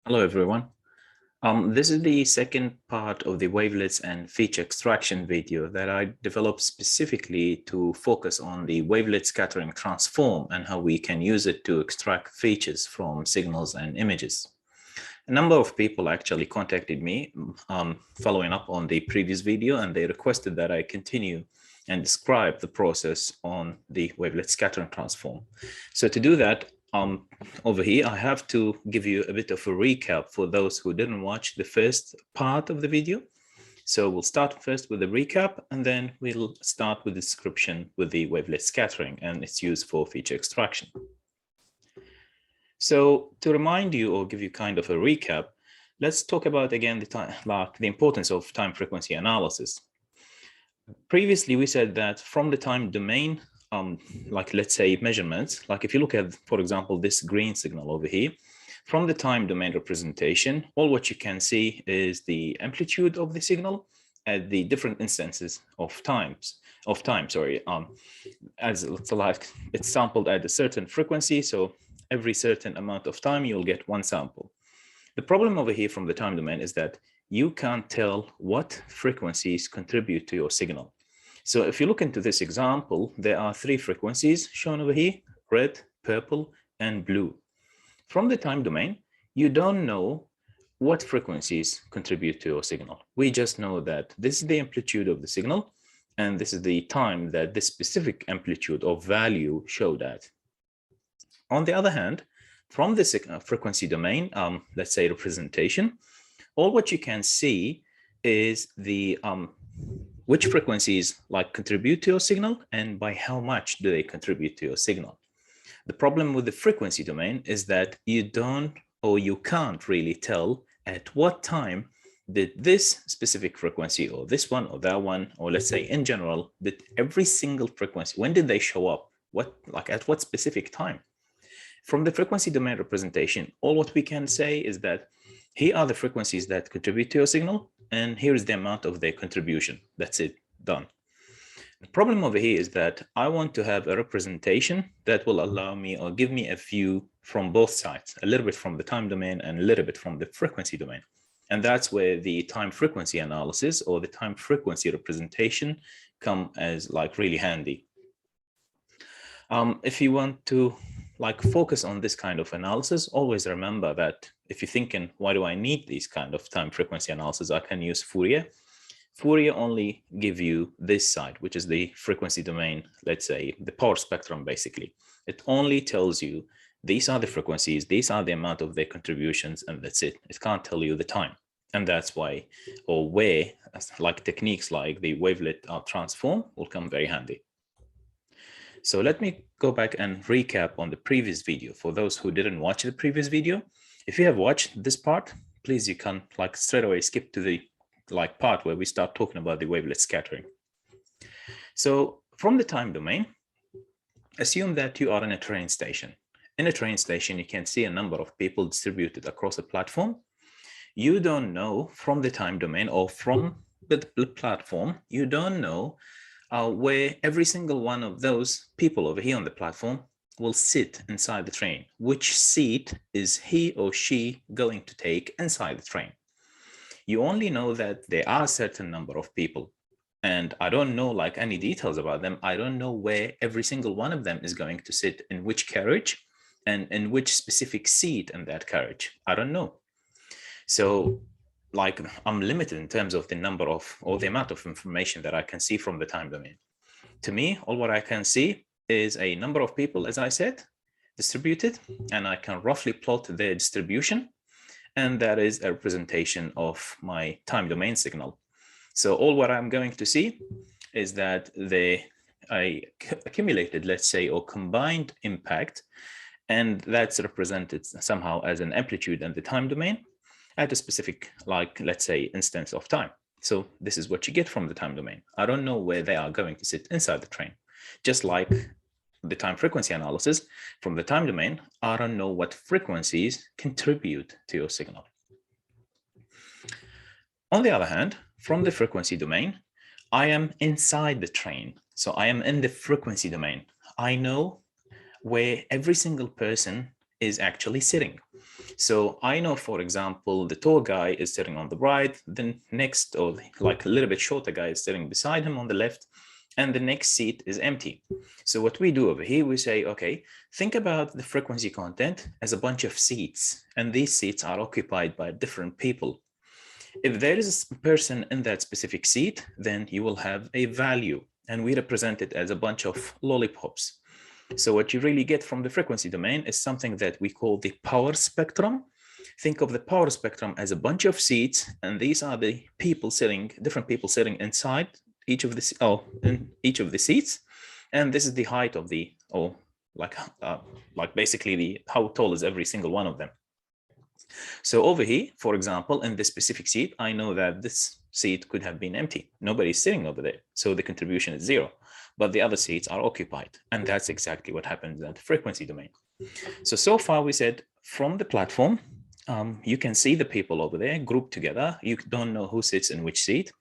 Hello, everyone. This is the second part of the wavelets and feature extraction video that I developed specifically to focus on the wavelet scattering transform and how we can use it to extract features from signals and images. A number of people actually contacted me following up on the previous video, and they requested that I continue and describe the process on the wavelet scattering transform. So to do that, over here, I have to give you a bit of a recap for those who didn't watch the first part of the video. So we'll start first with the recap, and then we'll start with the description with the wavelet scattering and its use for feature extraction. So to remind you or give you kind of a recap, let's talk about again the importance of time frequency analysis. Previously, we said that from the time domain, like let's say measurements, like if you look at, for example, this green signal over here, from the time domain representation, all what you can see is the amplitude of the signal at the different instances of time, as it's like it's sampled at a certain frequency. So every certain amount of time, you'll get one sample. The problem over here from the time domain is that you can't tell what frequencies contribute to your signal. So if you look into this example, there are three frequencies shown over here: red, purple, and blue. From the time domain, you don't know what frequencies contribute to your signal. We just know that this is the amplitude of the signal, and this is the time that this specific amplitude or value showed at. On the other hand, from this frequency domain, let's say representation, all what you can see is the which frequencies like contribute to your signal and by how much do they contribute to your signal. The problem with the frequency domain is that you don't or you can't really tell at what time did this specific frequency or this one or that one, or let's say in general, did every single frequency, when did they show up? At what specific time? From the frequency domain representation, all what we can say is that here are the frequencies that contribute to your signal, and here is the amount of their contribution. That's it, done. The problem over here is that I want to have a representation that will allow me or give me a view from both sides, a little bit from the time domain and a little bit from the frequency domain. And that's where the time frequency analysis or the time frequency representation come as like really handy. If you want to focus on this kind of analysis, always remember that if you're thinking, why do I need these kind of time frequency analysis? I can use Fourier. Fourier only give you this side, which is the frequency domain, let's say the power spectrum, basically. It only tells you these are the frequencies, these are the amount of their contributions, and that's it. It can't tell you the time. And that's why, or where, like techniques like the wavelet transform will come very handy. So let me go back and recap on the previous video. For those who didn't watch the previous video, if you have watched this part, please, you can straight away skip to the part where we start talking about the wavelet scattering. So from the time domain, assume that you are in a train station. In a train station, you can see a number of people distributed across a platform. You don't know from the time domain or from the platform, you don't know where every single one of those people over here on the platform will sit inside the train. Which seat is he or she going to take inside the train? You only know that there are a certain number of people, and I don't know any details about them. I don't know where every single one of them is going to sit, in which carriage and in which specific seat in that carriage. I don't know. So I'm limited in terms of the number of or the amount of information that I can see from the time domain. To me, all what I can see is a number of people, as I said, distributed, and I can roughly plot their distribution, and that is a representation of my time domain signal. So all what I'm going to see is that I accumulated, let's say, or combined impact, and that's represented somehow as an amplitude in the time domain at a specific, let's say, instance of time. So this is what you get from the time domain. I don't know where they are going to sit inside the train. Just like the time frequency analysis, from the time domain, I don't know what frequencies contribute to your signal. On the other hand, from the frequency domain, I am inside the train. So I am in the frequency domain. I know where every single person is actually sitting. So I know, for example, the tall guy is sitting on the right, then next, or like a little bit shorter guy is sitting beside him on the left, and the next seat is empty. So what we do over here, we say, okay, think about the frequency content as a bunch of seats, and these seats are occupied by different people. If there is a person in that specific seat, then you will have a value, and we represent it as a bunch of lollipops. So what you really get from the frequency domain is something that we call the power spectrum. Think of the power spectrum as a bunch of seats, and these are the people sitting, different people sitting inside each of the in each of the seats, and this is the height of the like basically the how tall is every single one of them. So over here, for example, in this specific seat, I know that this seat could have been empty. Nobody's sitting over there, so the contribution is 0. But the other seats are occupied, and that's exactly what happens at the frequency domain. So far we said from the platform, you can see the people over there grouped together. You don't know who sits in which seat.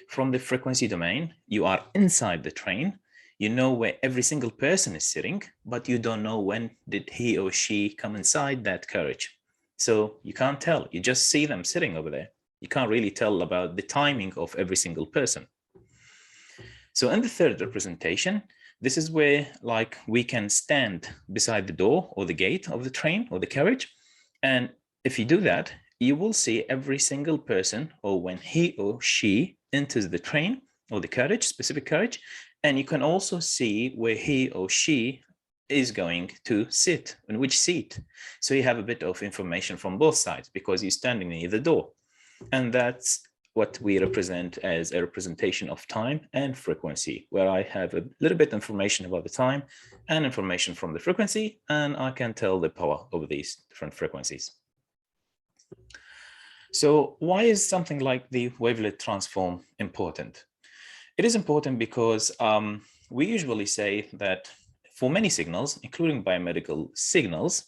From the frequency domain, you are inside the train. You know where every single person is sitting, but you don't know when did he or she come inside that carriage. So you can't tell. You just see them sitting over there. You can't really tell about the timing of every single person. So in the third representation, this is where like we can stand beside the door or the gate of the train or the carriage. And if you do that, you will see every single person, or when he or she enters the train or the carriage, specific carriage, and you can also see where he or she is going to sit, in which seat. So you have a bit of information from both sides because you're standing near the door. And that's what we represent as a representation of time and frequency, where I have a little bit of information about the time and information from the frequency, and I can tell the power over these different frequencies. So why is something like the wavelet transform important? It is important because we usually say that for many signals, including biomedical signals,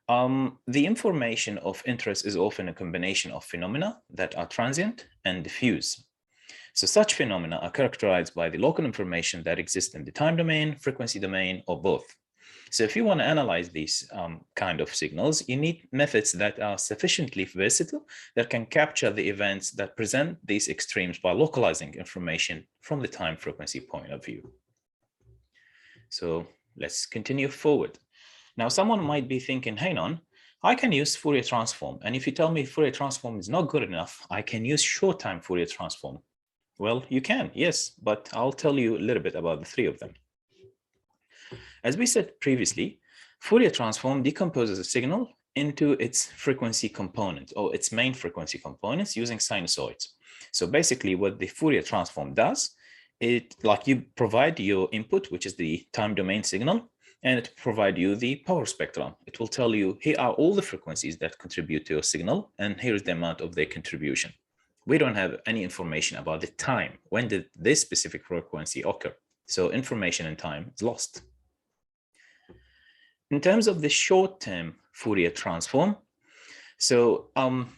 the information of interest is often a combination of phenomena that are transient and diffuse. So such phenomena are characterized by the local information that exists in the time domain, frequency domain, or both. So if you want to analyze these kind of signals, you need methods that are sufficiently versatile that can capture the events that present these extremes by localizing information from the time frequency point of view. So let's continue forward. Now, someone might be thinking, hang on, I can use Fourier transform. And if you tell me Fourier transform is not good enough, I can use short time Fourier transform. Well, you can, yes, but I'll tell you a little bit about the three of them. As we said previously, Fourier transform decomposes a signal into its frequency component or its main frequency components using sinusoids. So basically what the Fourier transform does, you provide your input, which is the time domain signal, and it provides you the power spectrum. It will tell you, here are all the frequencies that contribute to your signal, and here's the amount of their contribution. We don't have any information about the time. When did this specific frequency occur? So information and time is lost. In terms of the short-term Fourier transform, so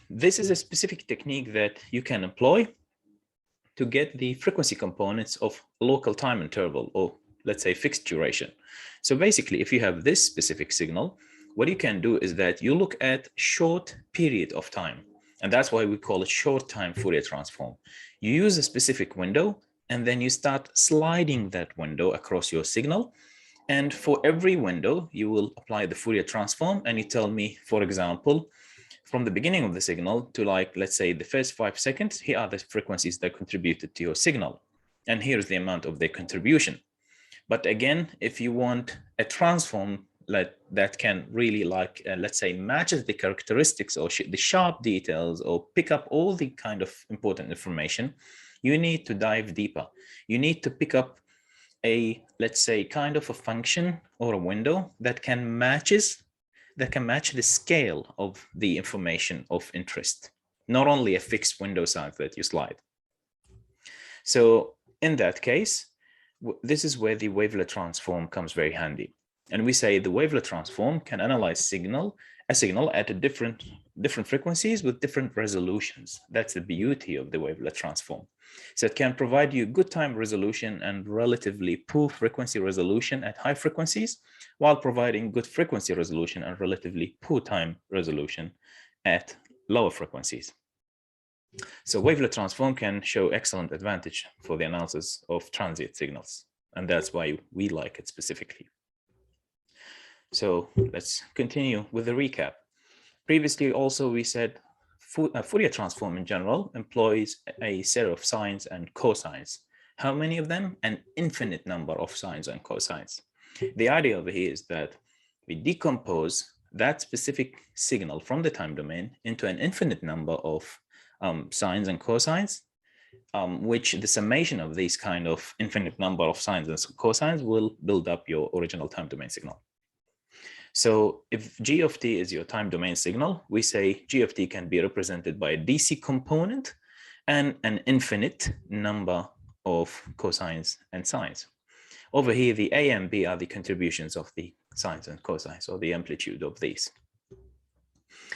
this is a specific technique that you can employ to get the frequency components of local time interval, or let's say fixed duration. So basically, if you have this specific signal, what you can do is that you look at short period of time. And that's why we call it short time Fourier transform. You use a specific window, and then you start sliding that window across your signal. And for every window, you will apply the Fourier transform, and you tell me, for example, from the beginning of the signal to let's say the first 5 seconds, here are the frequencies that contributed to your signal. And here's the amount of their contribution. But again, if you want a transform that can really let's say matches the characteristics or the sharp details or pick up all the kind of important information, you need to dive deeper. You need to pick up let's say kind of a function or a window that can match the scale of the information of interest, not only a fixed window size that you slide. So in that case, this is where the wavelet transform comes very handy. And we say the wavelet transform can analyze a signal at a different different frequencies with different resolutions. That's the beauty of the wavelet transform. So it can provide you good time resolution and relatively poor frequency resolution at high frequencies, while providing good frequency resolution and relatively poor time resolution at lower frequencies. So wavelet transform can show excellent advantage for the analysis of transient signals, and that's why we like it specifically. So let's continue with the recap. Previously, also, we said Fourier transform in general employs a set of sines and cosines. How many of them? An infinite number of sines and cosines. The idea over here is that we decompose that specific signal from the time domain into an infinite number of sines and cosines, which the summation of these kind of infinite number of sines and cosines will build up your original time domain signal. So if g of t is your time domain signal, we say g of t can be represented by a DC component and an infinite number of cosines and sines. Over here, the A and B are the contributions of the sines and cosines, or the amplitude of these.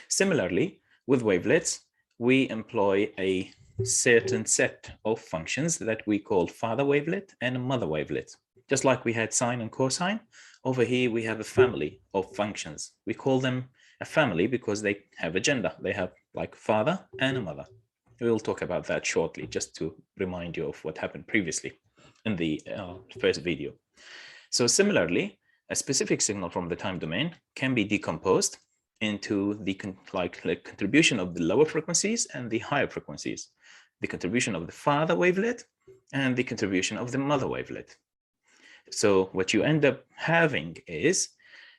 Similarly, with wavelets, we employ a certain set of functions that we call father wavelet and mother wavelet. Just like we had sine and cosine, over here we have a family of functions. We call them a family because they have a gender. They have like father and a mother. We will talk about that shortly, just to remind you of what happened previously in the first video. So similarly, a specific signal from the time domain can be decomposed into the contribution of the lower frequencies and the higher frequencies, the contribution of the father wavelet and the contribution of the mother wavelet. So what you end up having is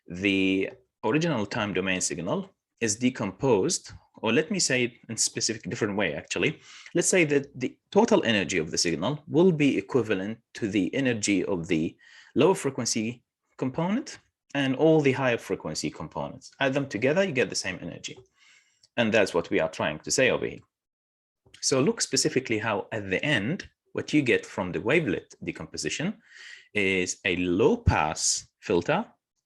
the original time domain signal is decomposed, or let me say it in a specific different way, actually. Let's say that the total energy of the signal will be equivalent to the energy of the lower frequency component and all the higher frequency components. Add them together, you get the same energy. And that's what we are trying to say over here. So look specifically how at the end, what you get from the wavelet decomposition is a low pass filter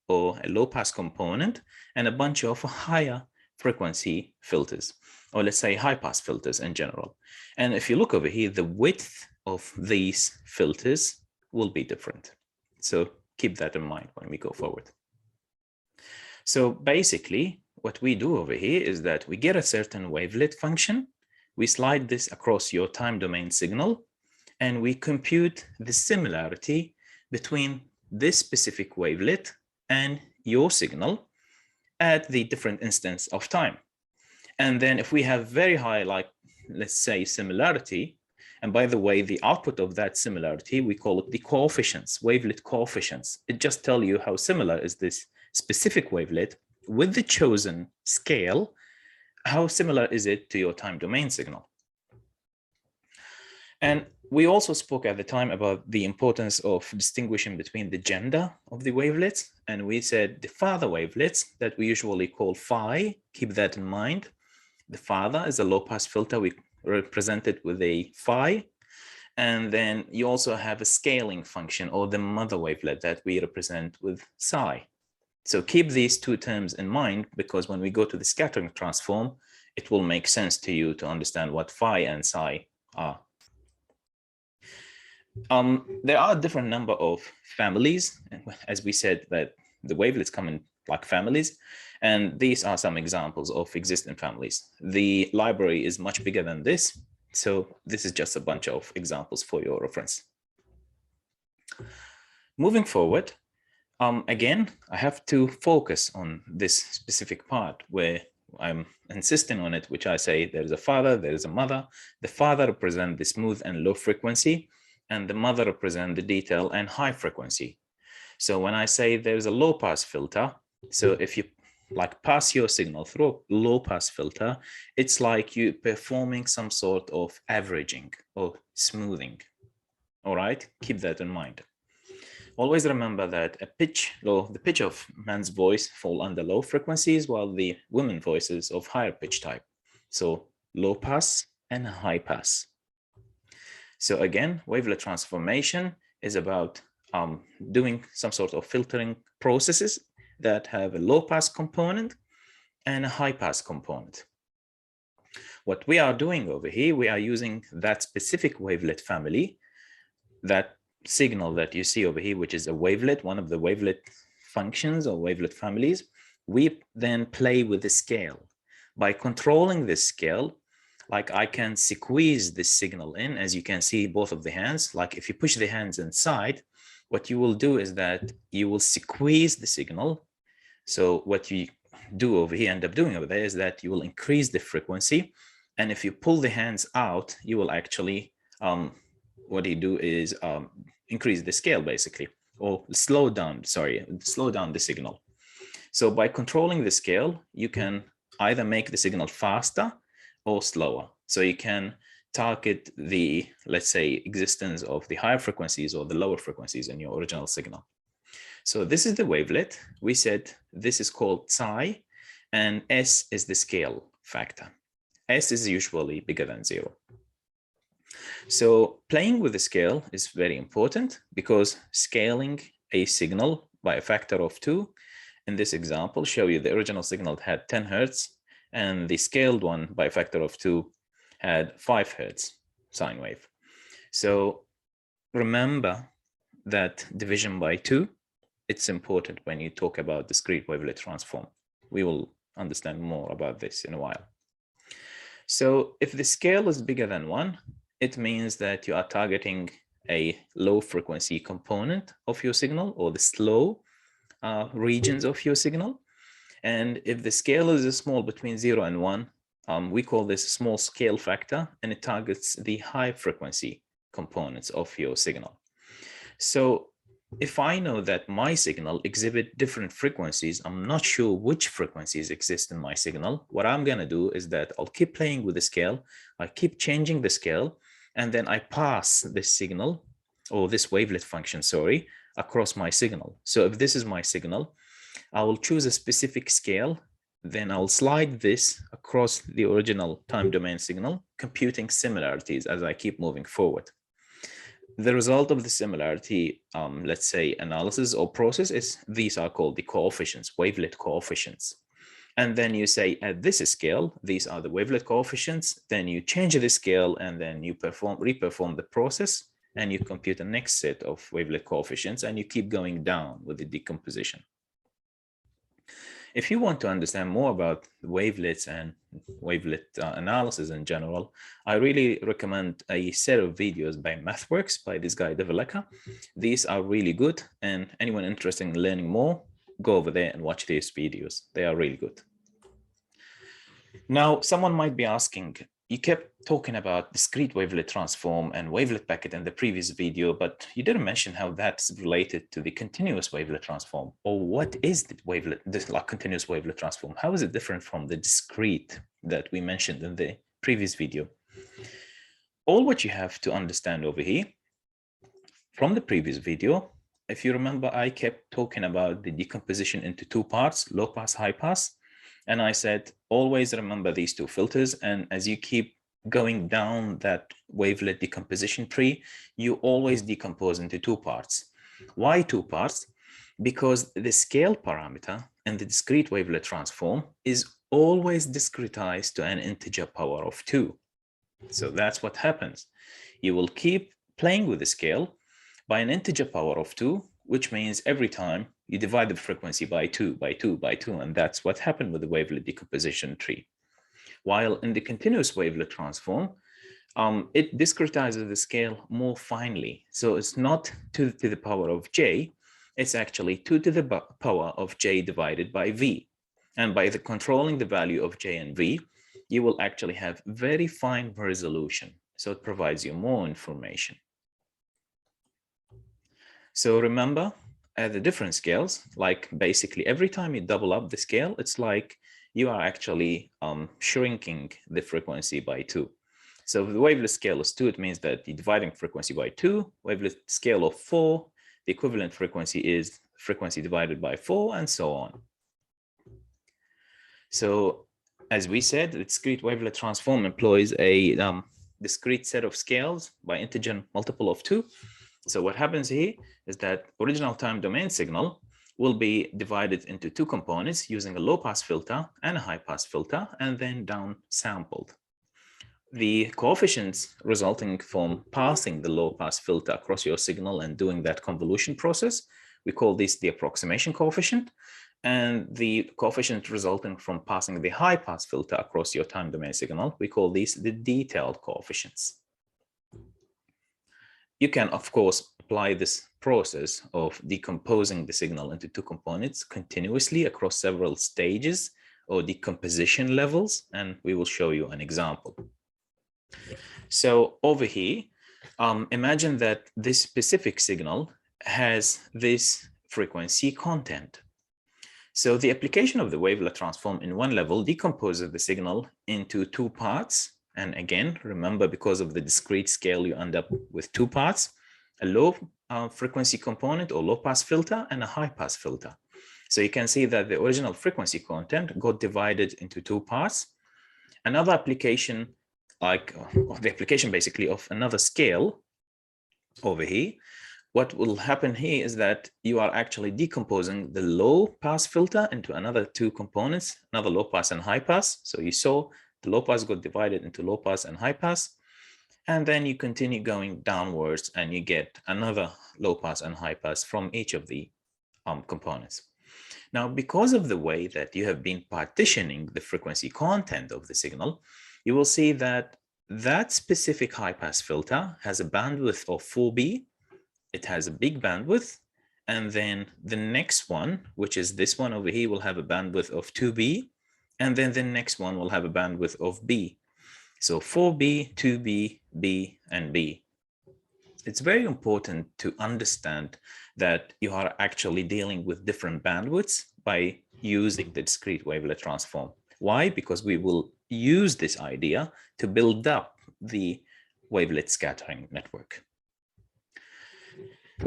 or a low pass component and a bunch of higher frequency filters, or let's say high pass filters in general. And if you look over here, the width of these filters will be different. So keep that in mind when we go forward. So basically what we do over here is that we get a certain wavelet function, we slide this across your time domain signal, and we compute the similarity between this specific wavelet and your signal at the different instance of time. And then if we have very high, like, let's say, similarity, and by the way, the output of that similarity, we call it the coefficients, wavelet coefficients. It just tells you how similar is this specific wavelet with the chosen scale, how similar is it to your time domain signal. And we also spoke at the time about the importance of distinguishing between the gender of the wavelets. And we said the father wavelets that we usually call phi, keep that in mind. The father is a low pass filter. We represent it with a phi. And then you also have a scaling function, or the mother wavelet, that we represent with psi. So keep these two terms in mind, because when we go to the scattering transform, it will make sense to you to understand what phi and psi are. There are a different number of families, as we said, that the wavelets come in like families, and these are some examples of existing families. The library is much bigger than this, so this is just a bunch of examples for your reference. Moving forward, again, I have to focus on this specific part where I'm insisting on it, which I say there's a father, there's a mother. The father represents the smooth and low frequency, and the mother represents the detail and high frequency. So when I say there's a low pass filter, so if you like pass your signal through a low pass filter, it's like you performing some sort of averaging or smoothing. All right, keep that in mind. Always remember that the pitch of man's voice fall under low frequencies, while the women voices of higher pitch type. So low pass and high pass. So again, wavelet transformation is about doing some sort of filtering processes that have a low pass component and a high pass component. What we are doing over here, we are using that specific wavelet family, that signal that you see over here, which is a wavelet, one of the wavelet functions or wavelet families. We then play with the scale. By controlling this scale, like I can squeeze this signal in, as you can see both of the hands. Like if you push the hands inside, what you will do is that you will squeeze the signal. So what you do over here, end up doing over there, is that you will increase the frequency. And if you pull the hands out, you will actually, what you do is increase the scale basically, or slow down the signal. So by controlling the scale, you can either make the signal faster or slower. So you can target the, let's say, existence of the higher frequencies or the lower frequencies in your original signal. So this is the wavelet. We said this is called psi, and S is the scale factor. S is usually bigger than 0. So playing with the scale is very important, because scaling a signal by a factor of 2, in this example, show you the original signal had 10 Hertz, and the scaled one by a factor of 2 had 5 Hertz sine wave. So remember that division by 2, it's important when you talk about discrete wavelet transform. We will understand more about this in a while. So if the scale is bigger than 1, it means that you are targeting a low frequency component of your signal, or the slow regions of your signal. And if the scale is small, between 0 and 1, we call this small scale factor, and it targets the high frequency components of your signal. So if I know that my signal exhibit different frequencies, I'm not sure which frequencies exist in my signal. What I'm going to do is that I'll keep playing with the scale. I keep changing the scale, and then I pass this signal, or this wavelet function, sorry, across my signal. So if this is my signal, I will choose a specific scale, then I'll slide this across the original time domain signal, computing similarities as I keep moving forward. The result of the similarity, let's say, analysis or process is, these are called the coefficients, wavelet coefficients. And then you say, at this scale, these are the wavelet coefficients. Then you change the scale, and then you reperform the process, and you compute the next set of wavelet coefficients, and you keep going down with the decomposition. If you want to understand more about wavelets and wavelet analysis in general, I really recommend a set of videos by MathWorks by this guy, Develeka. These are really good, and anyone interested in learning more, go over there and watch these videos. They are really good. Now, someone might be asking, you kept talking about discrete wavelet transform and wavelet packet in the previous video, but you didn't mention how that's related to the continuous wavelet transform, or what is the wavelet, this like continuous wavelet transform? How is it different from the discrete that we mentioned in the previous video? All what you have to understand over here from the previous video, if you remember, I kept talking about the decomposition into 2 parts, low pass, high pass. And I said, always remember these 2 filters. And as you keep going down that wavelet decomposition tree, you always decompose into 2 parts. Why 2 parts? Because the scale parameter in the discrete wavelet transform is always discretized to an integer power of 2. So that's what happens. You will keep playing with the scale by an integer power of 2, which means every time you divide the frequency by 2, by 2, by 2, and that's what happened with the wavelet decomposition tree. While in the continuous wavelet transform, it discretizes the scale more finely. So it's not 2 to the power of j, it's actually 2 to the power of j divided by v. And by controlling the value of j and v, you will actually have very fine resolution. So it provides you more information. So remember, at the different scales, like basically every time you double up the scale, it's like you are actually shrinking the frequency by 2. So if the wavelet scale is 2, it means that you're dividing frequency by 2. Wavelet scale of 4, the equivalent frequency is frequency divided by 4, and so on. So as we said, the discrete wavelet transform employs a discrete set of scales by integer multiple of 2. So what happens here is that original time domain signal will be divided into two components using a low-pass filter and a high-pass filter, and then down-sampled. The coefficients resulting from passing the low-pass filter across your signal and doing that convolution process, we call this the approximation coefficient, and the coefficient resulting from passing the high-pass filter across your time domain signal, we call these the detailed coefficients. You can, of course, apply this process of decomposing the signal into two components continuously across several stages or decomposition levels, and we will show you an example. So over here, imagine that this specific signal has this frequency content. So the application of the wavelet transform in one level decomposes the signal into two parts. And again, remember, because of the discrete scale, you end up with two parts, a low frequency component or low pass filter and a high pass filter. So you can see that the original frequency content got divided into two parts. Another application, like the application basically of another scale over here, what will happen here is that you are actually decomposing the low pass filter into another two components, another low pass and high pass. So you saw the low pass got divided into low pass and high pass, and then you continue going downwards and you get another low pass and high pass from each of the components. Now, because of the way that you have been partitioning the frequency content of the signal, you will see that that specific high pass filter has a bandwidth of 4B. It has a big bandwidth. And then the next one, which is this one over here, will have a bandwidth of 2B. And then the next one will have a bandwidth of B. So 4B, 2B, B, and B. It's very important to understand that you are actually dealing with different bandwidths by using the discrete wavelet transform. Why? Because we will use this idea to build up the wavelet scattering network.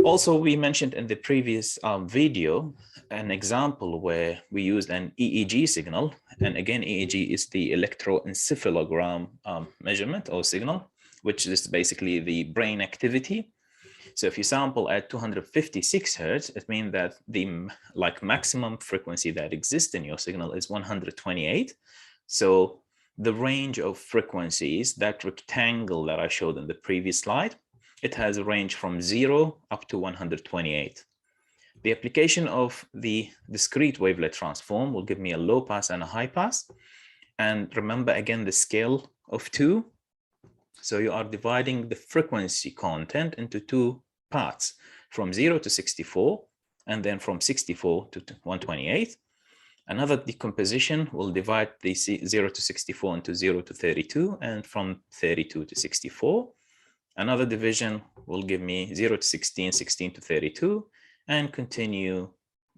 Also, we mentioned in the previous video an example where we used an EEG signal. And again, EEG is the electroencephalogram measurement or signal, which is basically the brain activity. So if you sample at 256 hertz, it means that the maximum frequency that exists in your signal is 128. So the range of frequencies, that rectangle that I showed in the previous slide, it has a range from 0 up to 128. The application of the discrete wavelet transform will give me a low pass and a high pass. And remember, again, the scale of 2. So you are dividing the frequency content into two parts, from 0 to 64, and then from 64 to 128. Another decomposition will divide the 0 to 64 into 0 to 32, and from 32 to 64. Another division will give me 0 to 16, 16 to 32, and continue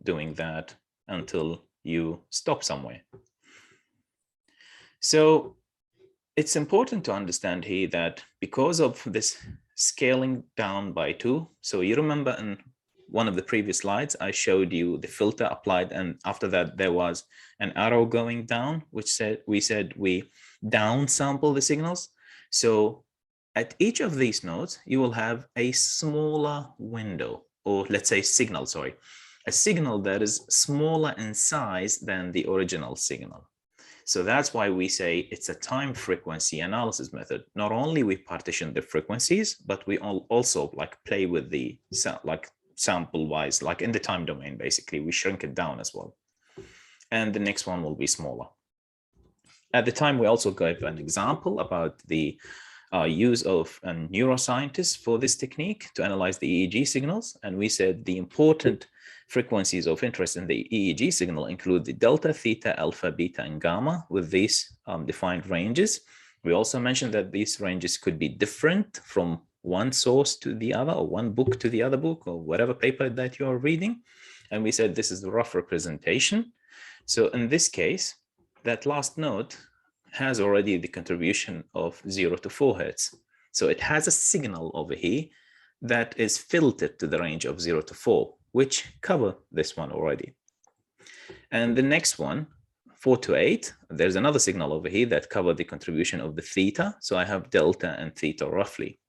doing that until you stop somewhere. So it's important to understand here that because of this scaling down by 2, so you remember in one of the previous slides, I showed you the filter applied, and after that there was an arrow going down, which said we downsample the signals. So at each of these nodes, you will have a smaller window, or let's say signal, sorry, a signal that is smaller in size than the original signal. So that's why we say it's a time frequency analysis method. Not only we partition the frequencies, but we also play with the sample wise, like in the time domain, basically, we shrink it down as well. And the next one will be smaller. At the time, we also gave an example about the use of a neuroscientist for this technique to analyze the EEG signals. And we said the important frequencies of interest in the EEG signal include the delta, theta, alpha, beta, and gamma with these defined ranges. We also mentioned that these ranges could be different from one source to the other, or one book to the other book, or whatever paper that you are reading. And we said this is the rough representation. So in this case, that last node has already the contribution of 0 to 4 hertz. So it has a signal over here that is filtered to the range of 0 to 4, which cover this one already. And the next one, 4 to 8, there's another signal over here that cover the contribution of the theta. So I have delta and theta roughly.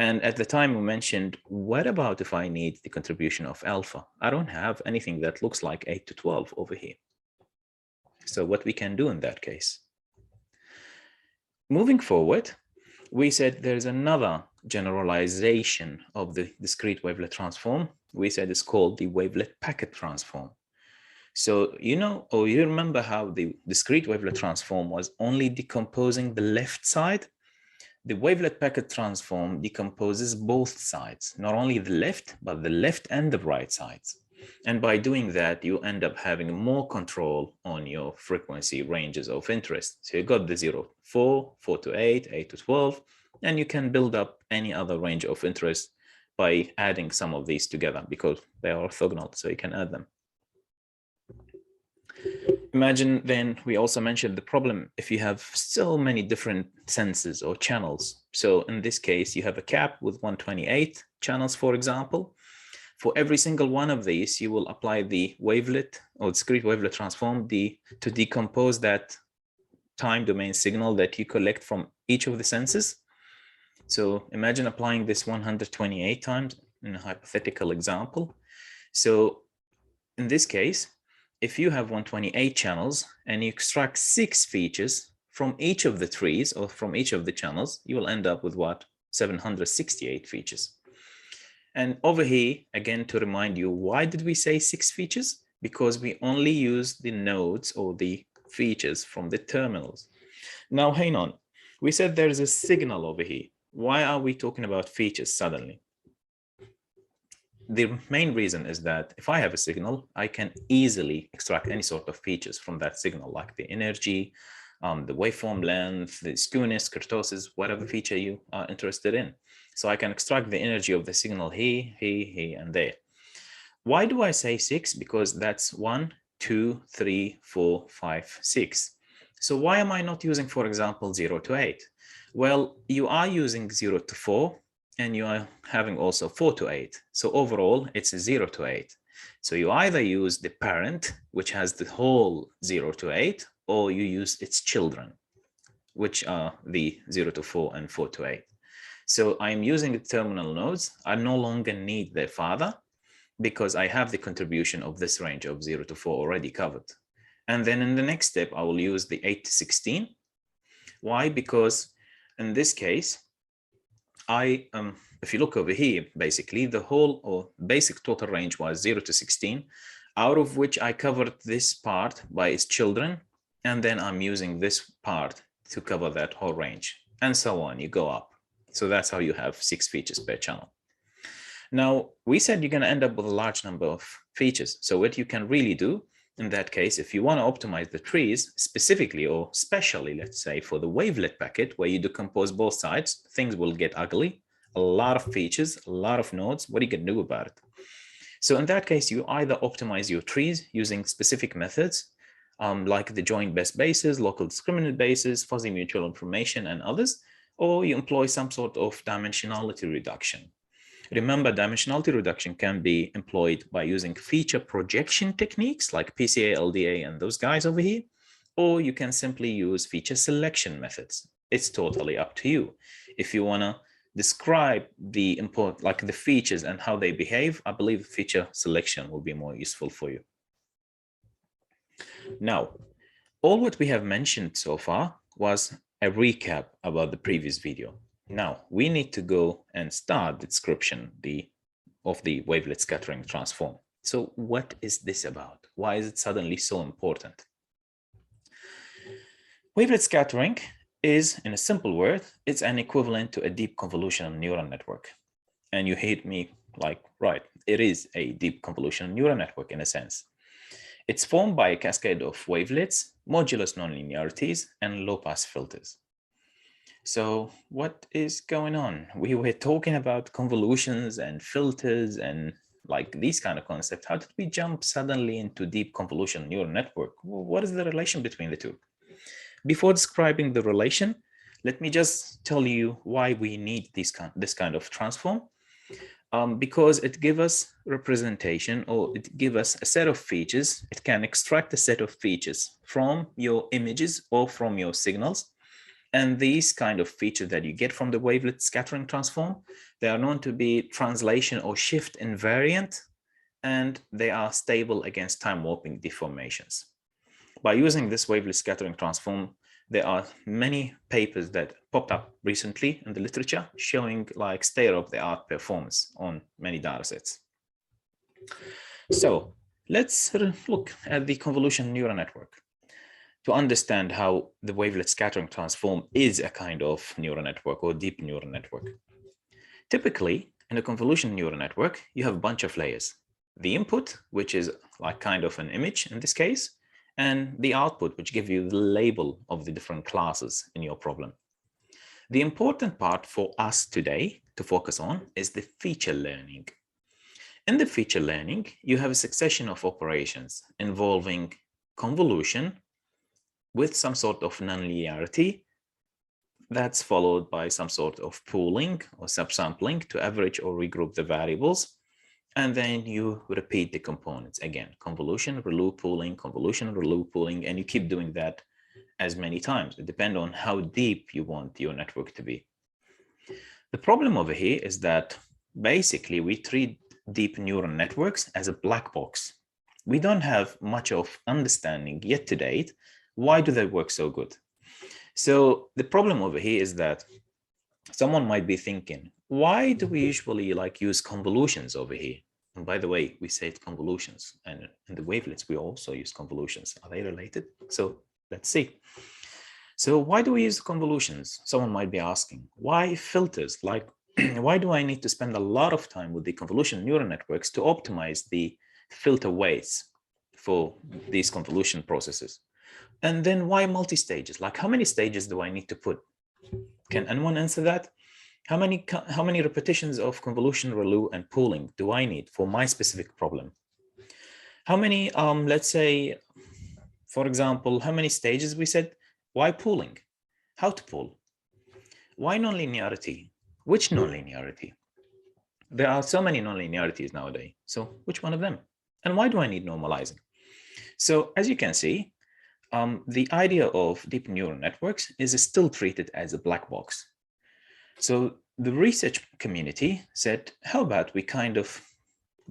And at the time we mentioned, what about if I need the contribution of alpha? I don't have anything that looks like 8 to 12 over here. So what we can do in that case? Moving forward, we said there's another generalization of the discrete wavelet transform. We said it's called the wavelet packet transform. So you know, or you remember how the discrete wavelet transform was only decomposing the left side? The wavelet packet transform decomposes both sides, not only the left, but the left and the right sides. And by doing that, you end up having more control on your frequency ranges of interest. So you got the 0 to 4, 4 to 8, 8 to 12, and you can build up any other range of interest by adding some of these together because they are orthogonal, so you can add them. Imagine then we also mentioned the problem if you have so many different sensors or channels. So in this case, you have a cap with 128 channels, for example. For every single one of these, you will apply the wavelet or discrete wavelet transform to decompose that time domain signal that you collect from each of the senses. So imagine applying this 128 times in a hypothetical example. So in this case, if you have 128 channels and you extract 6 features from each of the trees or from each of the channels, you will end up with what? 768 features. And over here, again, to remind you, why did we say 6 features? Because we only use the nodes or the features from the terminals. Now, hang on. We said there's a signal over here. Why are we talking about features suddenly? The main reason is that if I have a signal, I can easily extract any sort of features from that signal, like the energy, the waveform length, the skewness, kurtosis, whatever feature you are interested in. So I can extract the energy of the signal here, and there. Why do I say 6? Because that's 1, 2, 3, 4, 5, 6. So why am I not using, for example, 0 to 8? Well, you are using 0 to 4, and you are having also 4 to 8. So overall, it's 0 to 8. So you either use the parent, which has the whole 0 to 8, or you use its children, which are the 0 to 4 and 4 to 8. So I'm using the terminal nodes. I no longer need their father because I have the contribution of this range of 0 to 4 already covered. And then in the next step, I will use the 8 to 16. Why? Because in this case, if you look over here, basically the whole or basic total range was 0 to 16, out of which I covered this part by its children, and then I'm using this part to cover that whole range, and so on. You go up. So that's how you have 6 features per channel. Now, we said you're going to end up with a large number of features. So what you can really do in that case, if you want to optimize the trees specifically or specially, let's say for the wavelet packet where you decompose both sides, things will get ugly. A lot of features, a lot of nodes. What are you going to do about it? So in that case, you either optimize your trees using specific methods like the joint best bases, local discriminant bases, fuzzy mutual information, and others, or you employ some sort of dimensionality reduction. Remember, dimensionality reduction can be employed by using feature projection techniques like PCA, LDA, and those guys over here, or you can simply use feature selection methods. It's totally up to you. If you want to describe the import, like the features and how they behave, I believe feature selection will be more useful for you. Now, all what we have mentioned so far was a recap about the previous video. Now we need to go and start the description of the wavelet scattering transform. So what is this about? Why is it suddenly so important? Wavelet scattering is, in a simple word, it's an equivalent to a deep convolutional neural network. And you hate me like, right, it is a deep convolutional neural network in a sense. It's formed by a cascade of wavelets, modulus nonlinearities, and low-pass filters. So what is going on? We were talking about convolutions and filters and like these kind of concepts. How did we jump suddenly into deep convolutional neural network? What is the relation between the two? Before describing the relation, let me just tell you why we need this kind of transform. Because it gives us representation, or it gives us a set of features. It can extract a set of features from your images or from your signals. And these kind of features that you get from the wavelet scattering transform, they are known to be translation or shift invariant, and they are stable against time warping deformations. By using this wavelet scattering transform, there are many papers that popped up recently in the literature showing like state-of-the-art performance on many datasets. So let's look at the convolutional neural network to understand how the wavelet scattering transform is a kind of neural network or deep neural network. Typically, in a convolutional neural network, you have a bunch of layers. The input, which is like kind of an image in this case, and the output, which gives you the label of the different classes in your problem. The important part for us today to focus on is the feature learning. In the feature learning, you have a succession of operations involving convolution with some sort of nonlinearity that's followed by some sort of pooling or subsampling to average or regroup the variables. And then you repeat the components again, convolution, ReLU pooling, convolution, ReLU pooling, and you keep doing that as many times. It depends on how deep you want your network to be. The problem over here is that basically we treat deep neural networks as a black box. We don't have much of understanding yet to date. Why do they work so good? So the problem over here is that someone might be thinking, why do we usually like use convolutions over here? And by the way, we say convolutions, and in the wavelets, we also use convolutions. Are they related? So let's see. So why do we use convolutions? Someone might be asking, why filters? Like, why do I need to spend a lot of time with the convolutional neural networks to optimize the filter weights for these convolution processes? And then why multi-stages? Like, how many stages do I need to put? Can anyone answer that? How many repetitions of convolution, ReLU, and pooling do I need for my specific problem? How many, let's say, for example, how many stages we said? Why pooling? How to pool? Why nonlinearity? Which nonlinearity? There are so many nonlinearities nowadays. So which one of them? And why do I need normalizing? So as you can see, the idea of deep neural networks is still treated as a black box. So the research community said, how about we kind of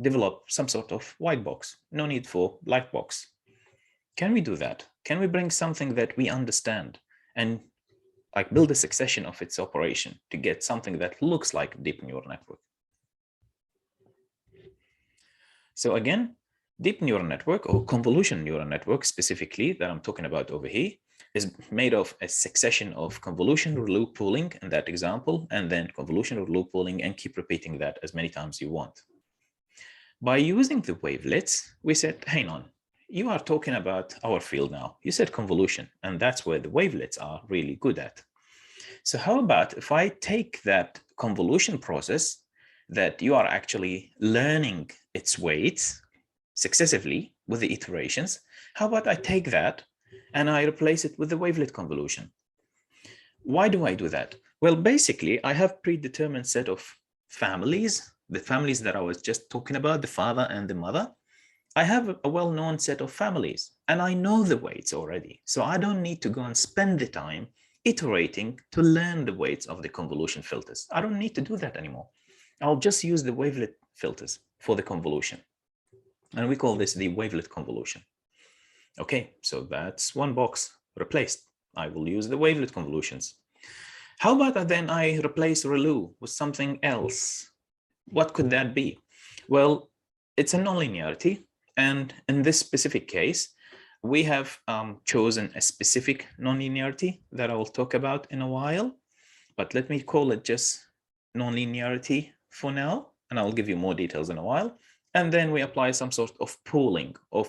develop some sort of white box? No need for black box. Can we do that? Can we bring something that we understand and like build a succession of its operation to get something that looks like a deep neural network? So again, deep neural network or convolutional neural network specifically that I'm talking about over here is made of a succession of convolution, ReLU pooling in that example, and then convolution, ReLU pooling, and keep repeating that as many times as you want. By using the wavelets, we said, hang on, you are talking about our field now. You said convolution, and that's where the wavelets are really good at. So how about if I take that convolution process that you are actually learning its weights successively with the iterations, how about I take that and I replace it with the wavelet convolution? Why do I do that? Well, basically, I have predetermined set of families, the families that I was just talking about, the father and the mother. I have a well-known set of families, and I know the weights already. So I don't need to go and spend the time iterating to learn the weights of the convolution filters. I don't need to do that anymore. I'll just use the wavelet filters for the convolution. And we call this the wavelet convolution. Okay, so that's one box replaced. I will use the wavelet convolutions. How about then I replace ReLU with something else? What could that be? Well, it's a nonlinearity. And in this specific case, we have chosen a specific nonlinearity that I will talk about in a while. But let me call it just nonlinearity for now. And I will give you more details in a while. And then we apply some sort of pooling or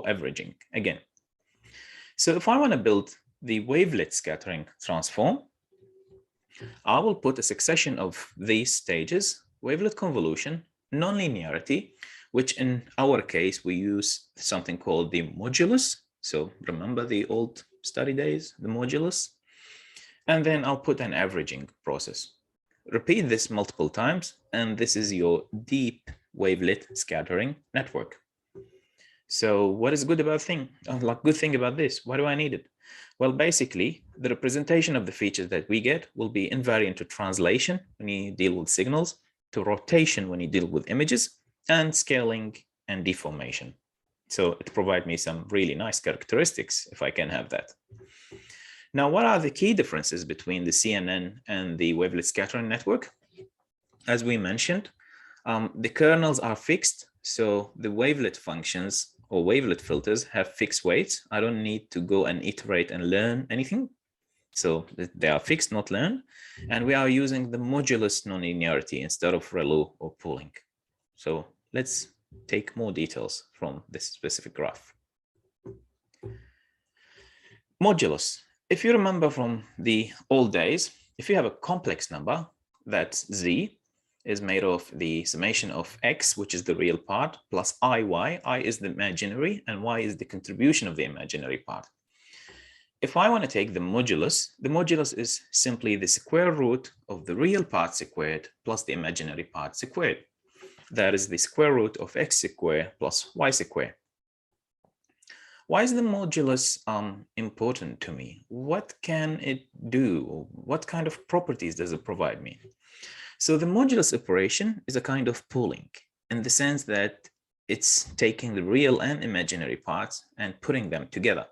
averaging again. So if I want to build the wavelet scattering transform, I will put a succession of these stages, wavelet convolution, nonlinearity, which in our case, we use something called the modulus. So remember the old study days, the modulus. And then I'll put an averaging process. Repeat this multiple times, and this is your deep wavelet scattering network. So what is good about good thing about this? Why do I need it? Well, basically, the representation of the features that we get will be invariant to translation when you deal with signals, to rotation when you deal with images, and scaling and deformation. So it provides me some really nice characteristics if I can have that. Now, what are the key differences between the CNN and the wavelet scattering network? As we mentioned, the kernels are fixed. So the wavelet functions or wavelet filters have fixed weights. I don't need to go and iterate and learn anything. So they are fixed, not learned. And we are using the modulus nonlinearity instead of ReLU or pooling. So let's take more details from this specific graph. Modulus. If you remember from the old days, if you have a complex number, that's z, is made of the summation of x, which is the real part, plus iy. I is the imaginary, and y is the contribution of the imaginary part. If I want to take the modulus is simply the square root of the real part squared plus the imaginary part squared. That is the square root of x squared plus y squared. Why is the modulus important to me? What can it do? What kind of properties does it provide me? So the modulus operation is a kind of pooling in the sense that it's taking the real and imaginary parts and putting them together.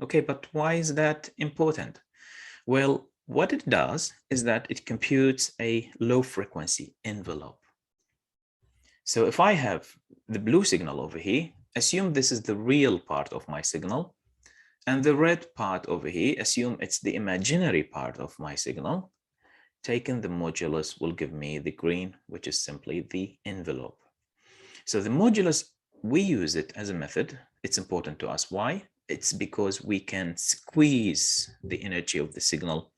Okay, but why is that important? Well, what it does is that it computes a low frequency envelope. So if I have the blue signal over here, assume this is the real part of my signal, and the red part over here, assume it's the imaginary part of my signal. Taking the modulus will give me the green, which is simply the envelope. So the modulus, we use it as a method. It's important to us. Why? It's because we can squeeze the energy of the signal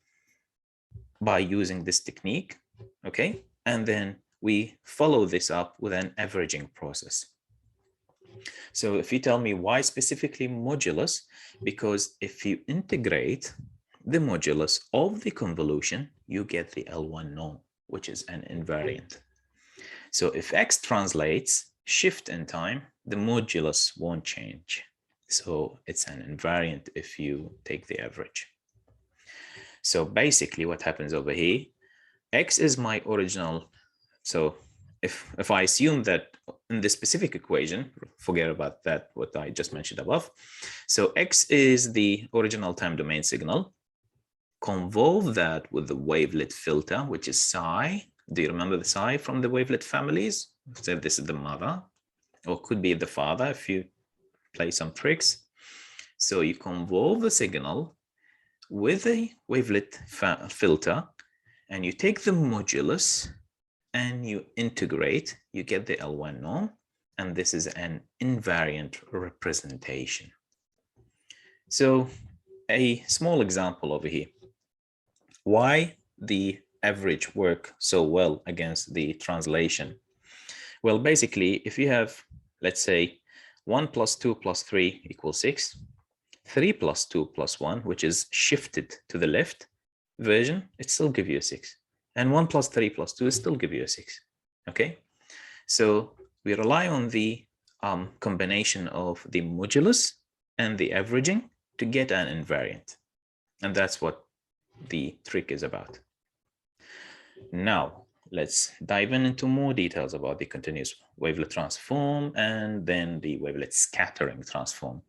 by using this technique, okay? And then we follow this up with an averaging process. So if you tell me why specifically modulus, because if you integrate the modulus of the convolution, you get the L1 norm, which is an invariant. So if x translates shift in time, the modulus won't change. So it's an invariant if you take the average. So basically what happens over here, x is my original. So if I assume that in this specific equation, forget about that, what I just mentioned above. So x is the original time domain signal. Convolve that with the wavelet filter, which is psi. Do you remember the psi from the wavelet families? So this is the mother, or could be the father if you play some tricks. So you convolve the signal with a wavelet filter, and you take the modulus and you integrate, you get the L1 norm, and this is an invariant representation. So a small example over here. Why the average work so well against the translation? Well, basically, if you have, let's say, 1 plus 2 plus 3 equals 6, 3 plus 2 plus 1, which is shifted to the left version, it still gives you a 6. And 1 plus 3 plus 2 still give you a 6. Okay, so we rely on the combination of the modulus and the averaging to get an invariant. And that's what the trick is about. Now, let's dive into more details about the continuous wavelet transform and then the wavelet scattering transform.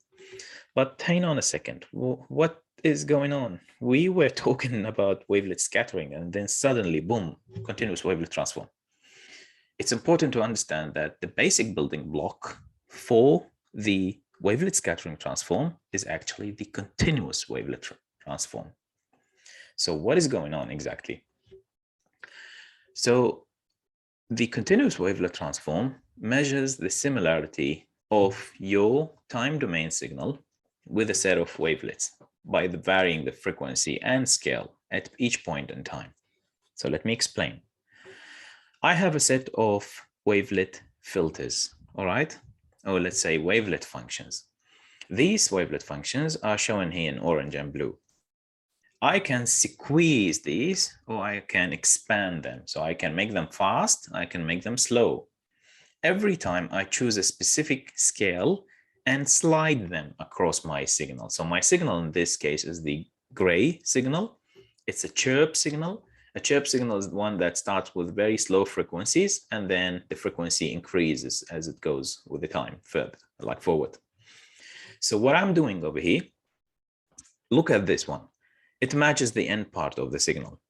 But hang on a second, what is going on? We were talking about wavelet scattering and then suddenly, boom, continuous wavelet transform. It's important to understand that the basic building block for the wavelet scattering transform is actually the continuous wavelet transform. So what is going on exactly? So the continuous wavelet transform measures the similarity of your time domain signal with a set of wavelets by varying the frequency and scale at each point in time. So let me explain. I have a set of wavelet filters, all right? Or let's say wavelet functions. These wavelet functions are shown here in orange and blue. I can squeeze these or I can expand them. So I can make them fast, I can make them slow. Every time I choose a specific scale, and slide them across my signal. So my signal in this case is the gray signal. It's a chirp signal. A chirp signal is one that starts with very slow frequencies, and then the frequency increases as it goes with the time further, like forward. So what I'm doing over here, look at this one. It matches the end part of the signal.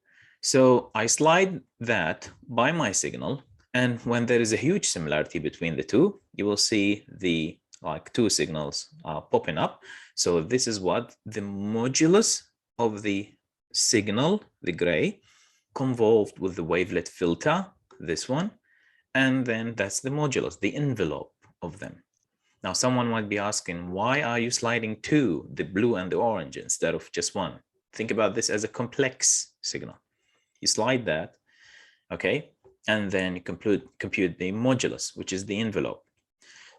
So I slide that by my signal, and when there is a huge similarity between the two, you will see the two signals popping up. So this is what the modulus of the signal, the gray, convolved with the wavelet filter, this one, and then that's the modulus, the envelope of them. Now, someone might be asking, why are you sliding two, the blue and the orange, instead of just one? Think about this as a complex signal. You slide that, okay, and then you compute the modulus, which is the envelope.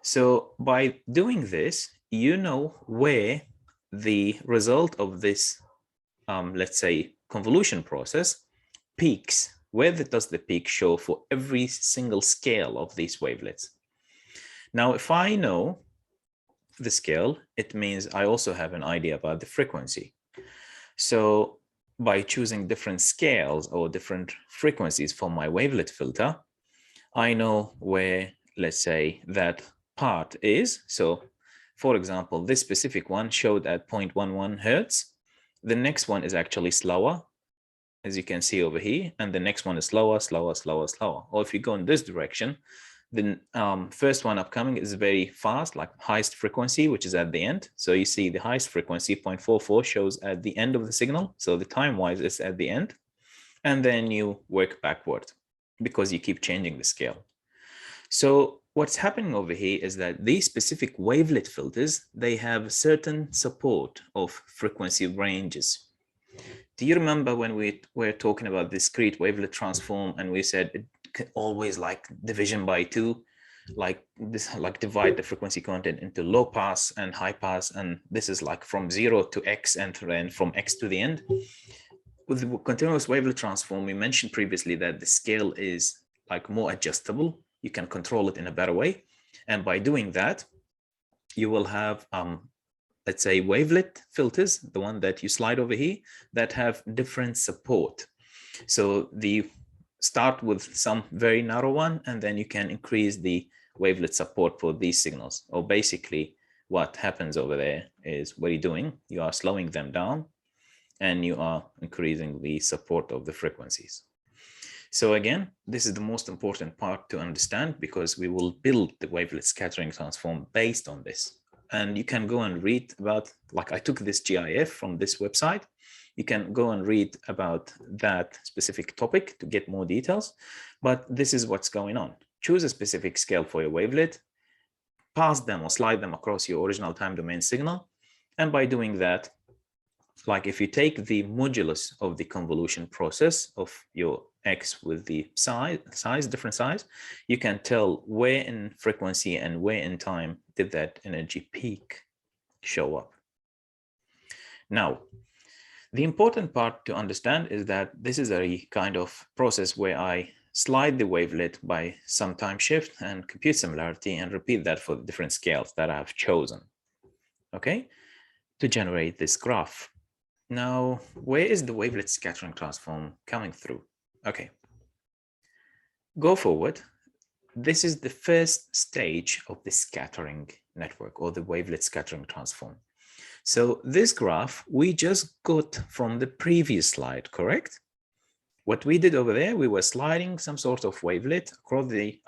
So by doing this, you know where the result of this, let's say, convolution process peaks. Where does the peak show for every single scale of these wavelets? Now, if I know the scale, it means I also have an idea about the frequency. So by choosing different scales or different frequencies for my wavelet filter, I know where, let's say, that part is. So for example, this specific one showed at 0.11 hertz. The next one is actually slower, as you can see over here, and the next one is slower, slower, slower, slower. Or if you go in this direction, the first one upcoming is very fast, like highest frequency, which is at the end. So you see the highest frequency, 0.44, shows at the end of the signal. So the time-wise is at the end. And then you work backward because you keep changing the scale. So what's happening over here is that these specific wavelet filters, they have certain support of frequency ranges. Do you remember when we were talking about discrete wavelet transform, and we said it can always like division by two, like this, like divide the frequency content into low pass and high pass, and this is like from 0 to x and then from x to the end. With the continuous wavelet transform, we mentioned previously that the scale is like more adjustable. You can control it in a better way, and by doing that, you will have let's say wavelet filters, the one that you slide over here, that have different support. So the start with some very narrow one, and then you can increase the wavelet support for these signals. Or basically what happens over there is, what are you doing? You are slowing them down and you are increasing the support of the frequencies. So again, this is the most important part to understand, because we will build the wavelet scattering transform based on this. And you can go and read about, like I took this GIF from this website. You can go and read about that specific topic to get more details. But this is what's going on. Choose a specific scale for your wavelet, pass them or slide them across your original time domain signal. And by doing that, like if you take the modulus of the convolution process of your X with the different size, you can tell where in frequency and where in time did that energy peak show up. Now, the important part to understand is that this is a kind of process where I slide the wavelet by some time shift and compute similarity and repeat that for the different scales that I have chosen, okay, to generate this graph. Now, where is the wavelet scattering transform coming through? Okay, go forward. This is the first stage of the scattering network, or the wavelet scattering transform. So this graph we just got from the previous slide, correct? What we did over there, we were sliding some sort of wavelet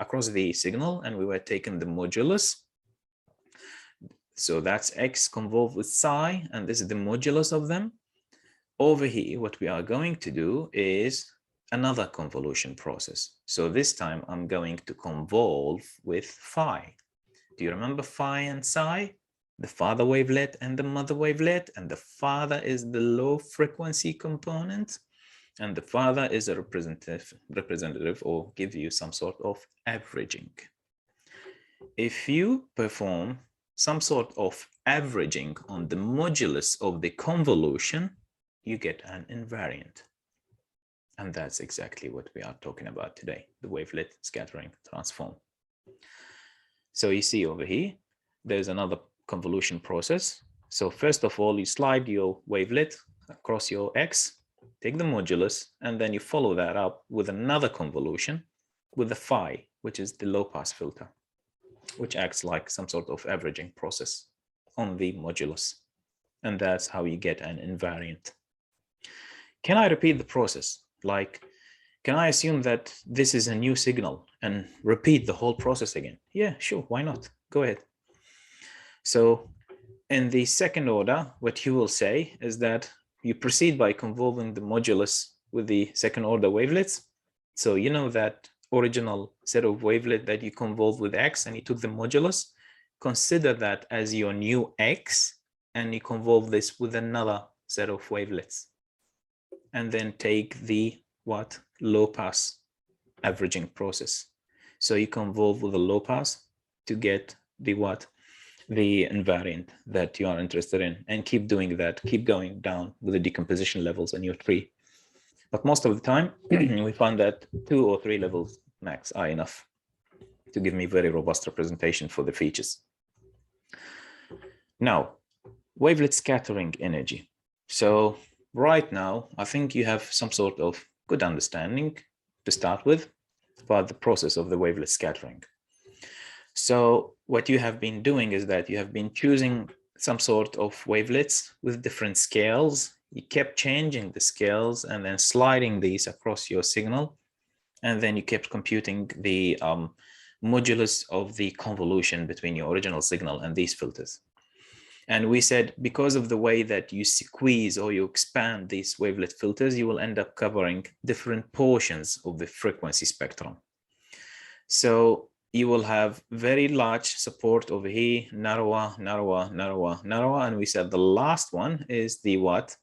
across the signal, and we were taking the modulus. So that's X convolved with psi, and this is the modulus of them. Over here, what we are going to do is another convolution process. So this time I'm going to convolve with phi. Do you remember phi and psi? The father wavelet and the mother wavelet, and the father is the low frequency component, and the father is a representative or give you some sort of averaging. If you perform some sort of averaging on the modulus of the convolution, you get an invariant. And that's exactly what we are talking about today, the wavelet scattering transform. So you see over here, there's another convolution process. So first of all, you slide your wavelet across your X, take the modulus, and then you follow that up with another convolution with the phi, which is the low-pass filter, which acts like some sort of averaging process on the modulus. And that's how you get an invariant. Can I repeat the process? Like, can I assume that this is a new signal and repeat the whole process again? Yeah, sure, why not? Go ahead. So in the second order, what you will say is that you proceed by convolving the modulus with the second order wavelets. So you know that original set of wavelet that you convolved with X and you took the modulus, consider that as your new X and you convolve this with another set of wavelets. And then take the what? Low pass averaging process. So you convolve with the low pass to get the what? The invariant that you are interested in, and keep doing that, keep going down with the decomposition levels in your tree. But most of the time, we find that 2 or 3 levels max are enough to give me very robust representation for the features. Now, wavelet scattering energy. So right now, I think you have some sort of good understanding to start with about the process of the wavelet scattering. So what you have been doing is that you have been choosing some sort of wavelets with different scales. You kept changing the scales and then sliding these across your signal. And then you kept computing the modulus of the convolution between your original signal and these filters. And we said, because of the way that you squeeze or you expand these wavelet filters, you will end up covering different portions of the frequency spectrum. So you will have very large support over here, narrower, narrower, narrower, narrower. And we said the last one is the what?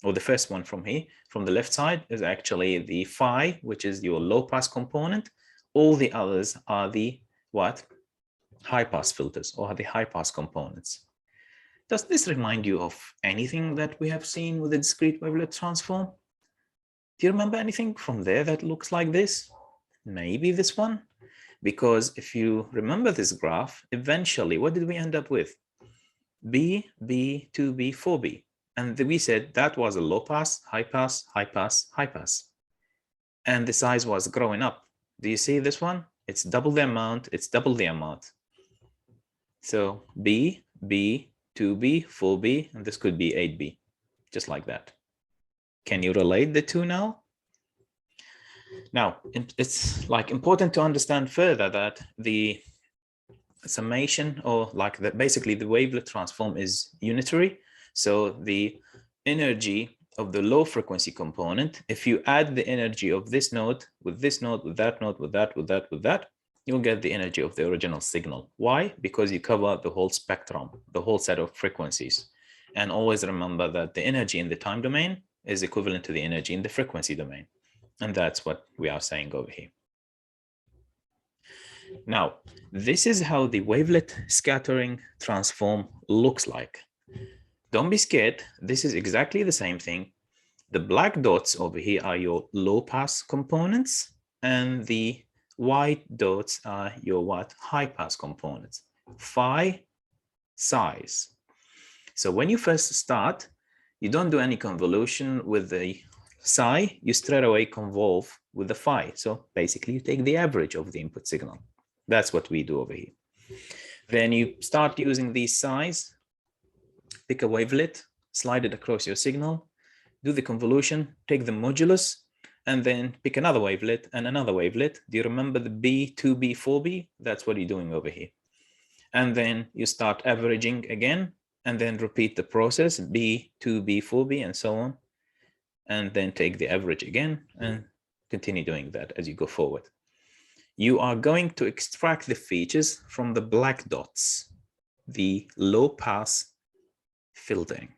Or the first one from here, from the left side, is actually the phi, which is your low pass component. All the others are the what? High pass filters, or the high pass components. Does this remind you of anything that we have seen with the discrete wavelet transform? Do you remember anything from there that looks like this? Maybe this one? Because if you remember this graph, eventually, what did we end up with? B, B, 2B, 4B. And we said that was a low pass, high pass, high pass, high pass. And the size was growing up. Do you see this one? It's double the amount, it's double the amount. So B, B, 2B, 4B, and this could be 8B, just like that. Can you relate the two now? Now, it's like important to understand further that the summation, or like that, basically the wavelet transform is unitary. So the energy of the low frequency component, if you add the energy of this node with this node, with that node, with that, with that, with that, you'll get the energy of the original signal. Why? Because you cover the whole spectrum, the whole set of frequencies. And always remember that the energy in the time domain is equivalent to the energy in the frequency domain. And that's what we are saying over here. Now, this is how the wavelet scattering transform looks like. Don't be scared. This is exactly the same thing. The black dots over here are your low pass components, and the white dots are your what? High pass components. Phi, size. So when you first start, you don't do any convolution with the psi, you straight away convolve with the phi. So basically you take the average of the input signal. That's what we do over here. Then you start using these psis, pick a wavelet, slide it across your signal, do the convolution, take the modulus, and then pick another wavelet and another wavelet. Do you remember the B, 2B, 4B? That's what you're doing over here. And then you start averaging again, and then repeat the process, B, 2B, 4B, and so on. And then take the average again and continue doing that as you go forward. You are going to extract the features from the black dots, the low pass filtering,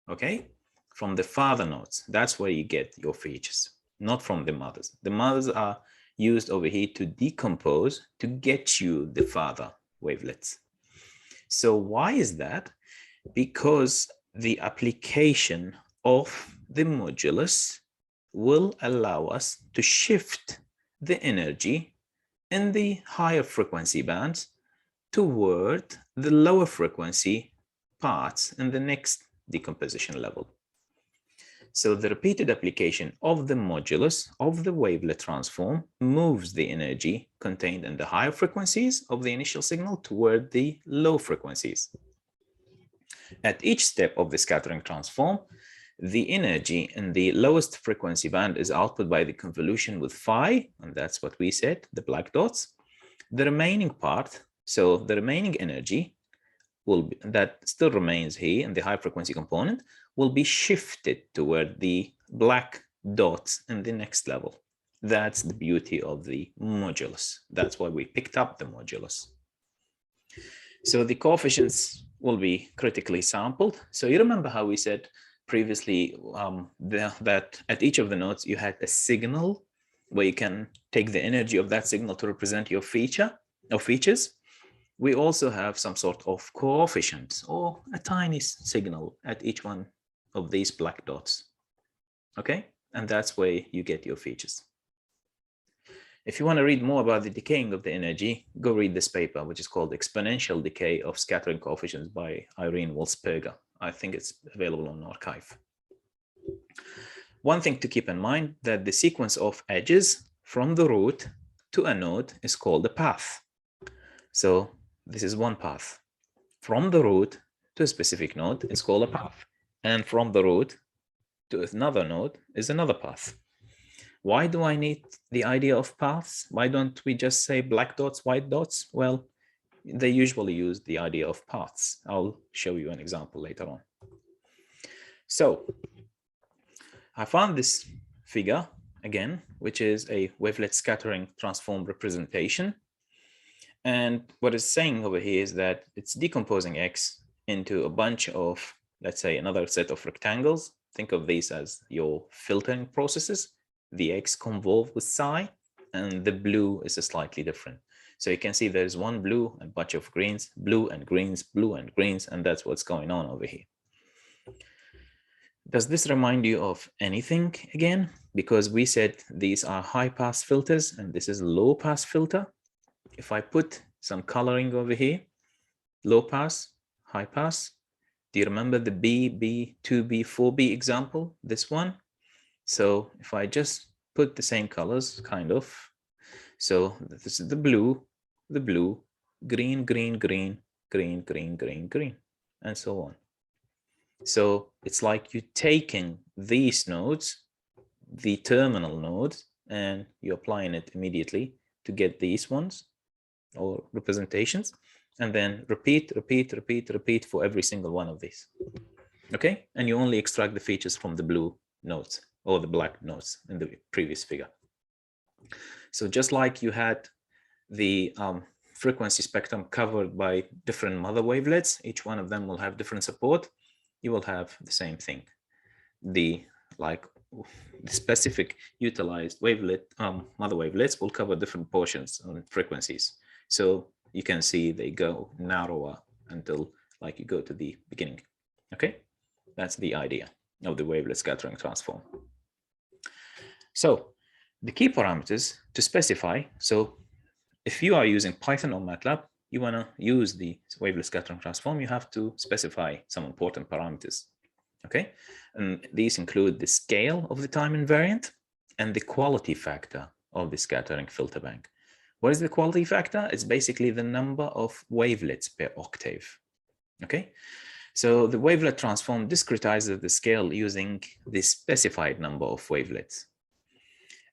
okay? From the father nodes, that's where you get your features, not from the mothers. The mothers are used over here to decompose to get you the father wavelets. So why is that? Because the application of the modulus will allow us to shift the energy in the higher frequency bands toward the lower frequency parts in the next decomposition level. So the repeated application of the modulus of the wavelet transform moves the energy contained in the higher frequencies of the initial signal toward the low frequencies. At each step of the scattering transform, the energy in the lowest frequency band is output by the convolution with phi, and that's what we said, the black dots. The remaining part, so the remaining energy that still remains here in the high frequency component, will be shifted toward the black dots in the next level. That's the beauty of the modulus. That's why we picked up the modulus. So the coefficients will be critically sampled. So you remember how we said previously that at each of the nodes you had a signal where you can take the energy of that signal to represent your feature or features. We also have some sort of coefficients or a tiny signal at each one of these black dots. Okay, and that's where you get your features. If you want to read more about the decaying of the energy, go read this paper, which is called Exponential Decay of Scattering Coefficients by Irene Wolfsperger. I think it's available on arXiv. One thing to keep in mind that the sequence of edges from the root to a node is called a path. So this is one path. From the root to a specific node is called a path. And from the root to another node is another path. Why do I need the idea of paths? Why don't we just say black dots, white dots? Well, they usually use the idea of paths. I'll show you an example later on. So I found this figure again, which is a wavelet scattering transform representation. And what it's saying over here is that it's decomposing X into a bunch of, let's say, another set of rectangles. Think of these as your filtering processes. The X convolve with psi, and the blue is slightly different. So you can see there's one blue, a bunch of greens, blue and greens, and that's what's going on over here. Does this remind you of anything again? Because we said these are high pass filters and this is low pass filter. If I put some coloring over here, low pass, high pass, do you remember the B, 2B, 4B example, this one? So if I just put the same colors, kind of, so this is the blue, green, green, green, green, green, green, green, and so on. So it's like you're taking these nodes, the terminal nodes, and you're applying it immediately to get these ones or representations, and then repeat, repeat, repeat, repeat for every single one of these. Okay, and you only extract the features from the blue nodes or the black nodes in the previous figure. So just like you had the frequency spectrum covered by different mother wavelets, each one of them will have different support. You will have the same thing. The specific utilized wavelet mother wavelets will cover different portions and frequencies. So you can see they go narrower until like you go to the beginning. Okay, that's the idea of the wavelet scattering transform. So the key parameters to specify. So if you are using Python or MATLAB, you want to use the wavelet scattering transform, you have to specify some important parameters. Okay, and these include the scale of the time invariant and the quality factor of the scattering filter bank. What is the quality factor? It's basically the number of wavelets per octave. Okay, so the wavelet transform discretizes the scale using the specified number of wavelets.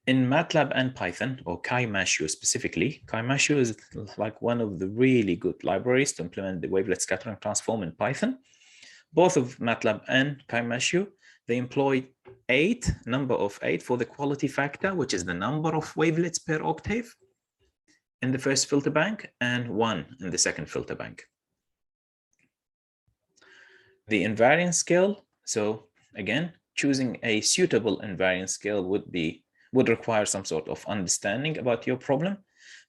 In MATLAB and Python, or CaiMatchU specifically, CaiMatchU is like one of the really good libraries to implement the wavelet scattering transform in Python. Both of MATLAB and CaiMatchU, they employ number of 8 for the quality factor, which is the number of wavelets per octave in the first filter bank, and 1 in the second filter bank. The invariance scale, so again, choosing a suitable invariance scale would require some sort of understanding about your problem.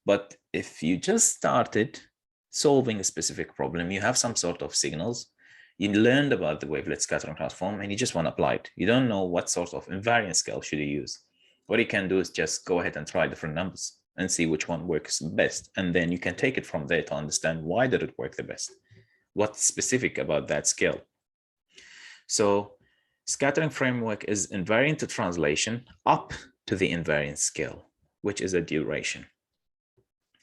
But if you just started solving a specific problem, you have some sort of signals, you learned about the wavelet scattering transform, and you just want to apply it. You don't know what sort of invariance scale should you use. What you can do is just go ahead and try different numbers and see which one works best. And then you can take it from there to understand why did it work the best. what's specific about that scale. So scattering framework is invariant to translation up to the invariant scale, which is a duration.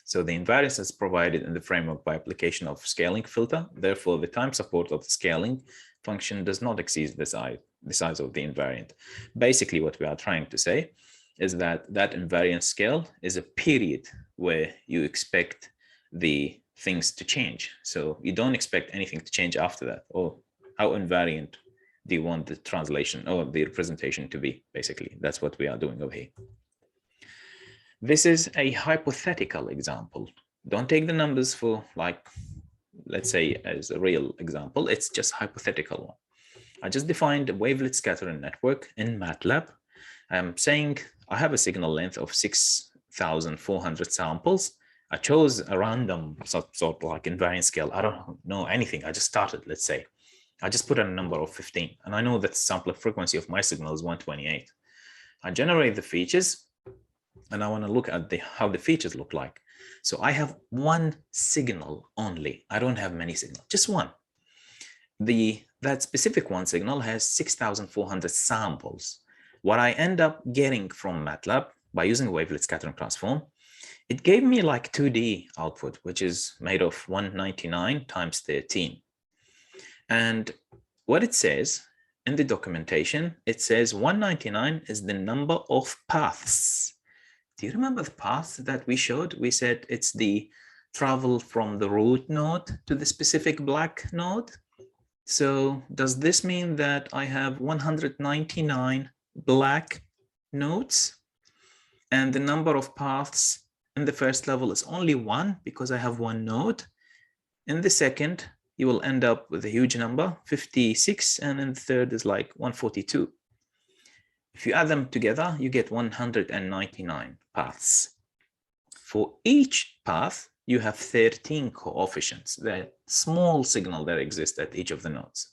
So the invariance is provided in the framework by application of scaling filter. Therefore, the time support of the scaling function does not exceed the size of the invariant. Basically, what we are trying to say is that that invariant scale is a period where you expect the things to change. So you don't expect anything to change after that. Or how invariant do you want the translation or the representation to be? Basically, that's what we are doing over here. This is a hypothetical example. Don't take the numbers for, like, let's say, as a real example. It's just hypothetical one. I just defined a wavelet scattering network in MATLAB. I'm saying I have a signal length of 6,400 samples. I chose a random sort of like invariant scale. I don't know anything. I just started, let's say. I just put a number of 15. And I know that sampler frequency of my signal is 128. I generate the features. And I want to look at how the features look like. So I have one signal only. I don't have many signals, just one. That specific one signal has 6,400 samples. What I end up getting from MATLAB by using Wavelet Scattering Transform, it gave me like 2D output, which is made of 199 times 13. And what it says in the documentation, it says 199 is the number of paths. Do you remember the path that we showed? We said it's the travel from the root node to the specific black node. So does this mean that I have 199 black nodes and the number of paths in the first level is only one because I have one node? In the second, you will end up with a huge number, 56, and in the third is like 142. If you add them together, you get 199 paths. For each path, you have 13 coefficients, the small signal that exists at each of the nodes.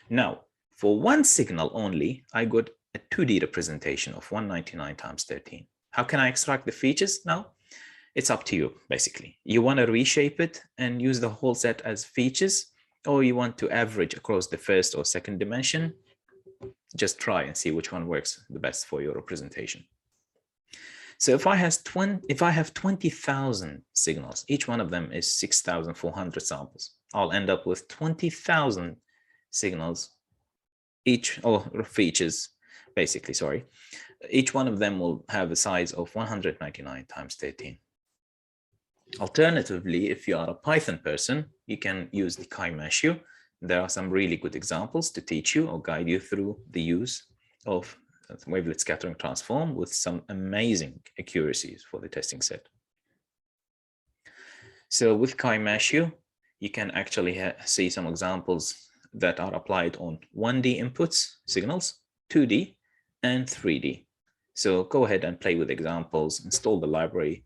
Now, for one signal only, I got a 2D representation of 199 times 13. How can I extract the features now? It's up to you, basically. You want to reshape it and use the whole set as features, or you want to average across the first or second dimension. Just try and see which one works the best for your representation. So if I have 20,000 signals, each one of them is 6,400 samples, I'll end up with 20,000 signals, or features, basically, sorry. Each one of them will have a size of 199 times 13. Alternatively, if you are a Python person, you can use the chi-mesh. There are some really good examples to teach you or guide you through the use of Wavelet Scattering Transform with some amazing accuracies for the testing set. So with chi-mesh, you can actually see some examples that are applied on 1D inputs, signals, 2D, and 3D. So go ahead and play with examples, install the library,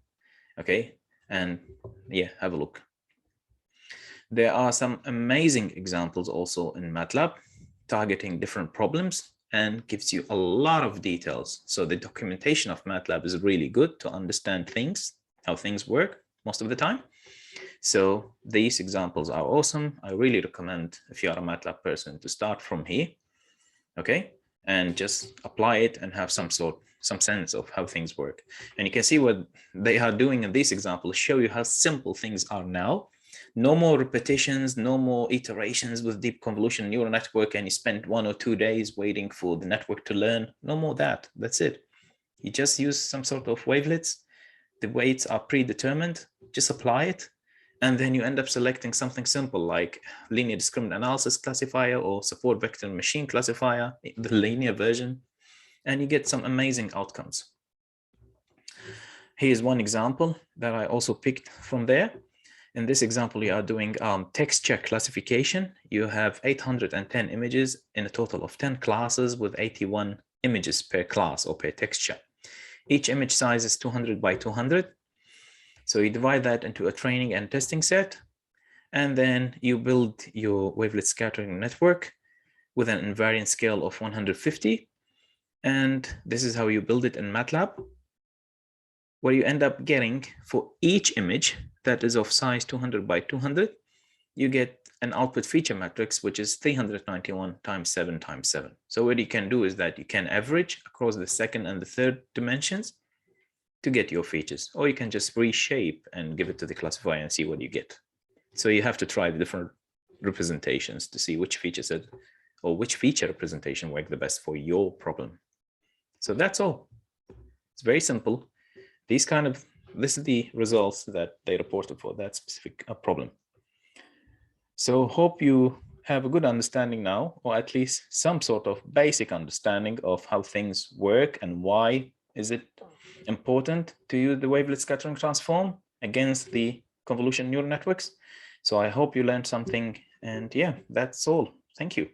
okay? And yeah, have a look. There are some amazing examples also in MATLAB targeting different problems and gives you a lot of details. So the documentation of MATLAB is really good to understand things, how things work most of the time. So these examples are awesome. I really recommend, if you are a MATLAB person, to start from here, okay? And just apply it and have some sense of how things work. And you can see what they are doing in these examples, show you how simple things are now. No more repetitions, no more iterations with deep convolution neural network, and you spend 1 or 2 days waiting for the network to learn. No more that. That's it. You just use some sort of wavelets. The weights are predetermined. Just apply it. And then you end up selecting something simple like linear discriminant analysis classifier or support vector machine classifier, the linear version, and you get some amazing outcomes. Here's one example that I also picked from there. In this example, you are doing texture classification. You have 810 images in a total of 10 classes with 81 images per class or per texture. Each image size is 200 by 200. So you divide that into a training and testing set, and then you build your wavelet scattering network with an invariant scale of 150. And this is how you build it in MATLAB, where you end up getting for each image that is of size 200 by 200, you get an output feature matrix, which is 391 times 7 times 7. So what you can do is that you can average across the second and the third dimensions to get your features, or you can just reshape and give it to the classifier and see what you get. So you have to try the different representations to see which features or which feature representation work the best for your problem. So that's all. It's very simple. This is the results that they reported for that specific problem. So hope you have a good understanding now, or at least some sort of basic understanding of how things work and why is it important to use the wavelet scattering transform against the convolutional neural networks. So I hope you learned something, and yeah, that's all. Thank you.